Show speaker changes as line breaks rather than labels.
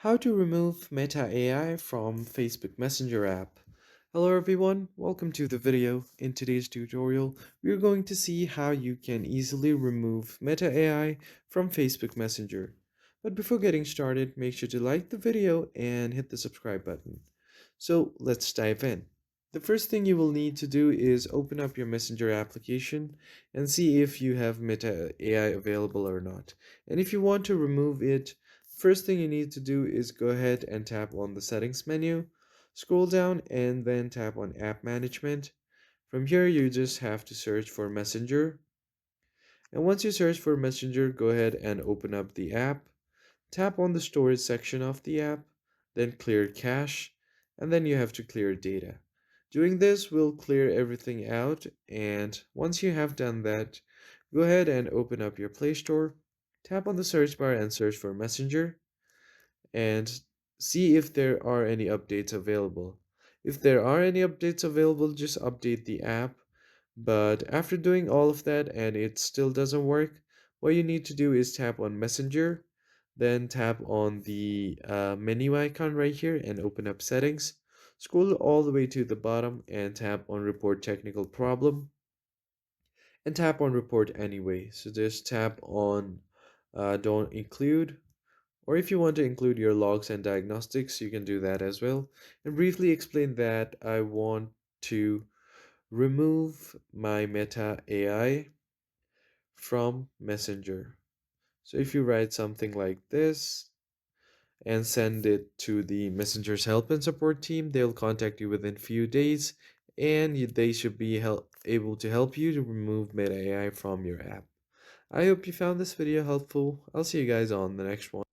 How to remove Meta AI from Facebook Messenger app. Hello everyone, welcome to the video. In today's tutorial, we are going to see how you can easily remove Meta AI from Facebook Messenger. But before getting started, make sure to like the video and hit the subscribe button. So let's dive in. The first thing you will need to do is open up your Messenger application and see if you have Meta AI available or not. And if you want to remove it, first thing you need to do is go ahead and tap on the settings menu, scroll down and then tap on app management. From here, you just have to search for Messenger. And once you search for Messenger, go ahead and open up the app. Tap on the storage section of the app, then clear cache, and then you have to clear data. Doing this will clear everything out, and once you have done that, go ahead and open up your Play Store, tap on the search bar and search for Messenger, and see if there are any updates available. If there are any updates available, just update the app. But after doing all of that and it still doesn't work, what you need to do is tap on Messenger, then tap on the menu icon right here and open up settings. Scroll all the way to the bottom and tap on report technical problem and tap on report anyway. So just tap on don't include, or if you want to include your logs and diagnostics, you can do that as well. And briefly explain that I want to remove my Meta AI from Messenger. So if you write something like this and send it to the Messenger's help and support team, they'll contact you within few days and they should be able to help you to remove Meta AI from your app. I hope you found this video helpful. I'll see you guys on the next one.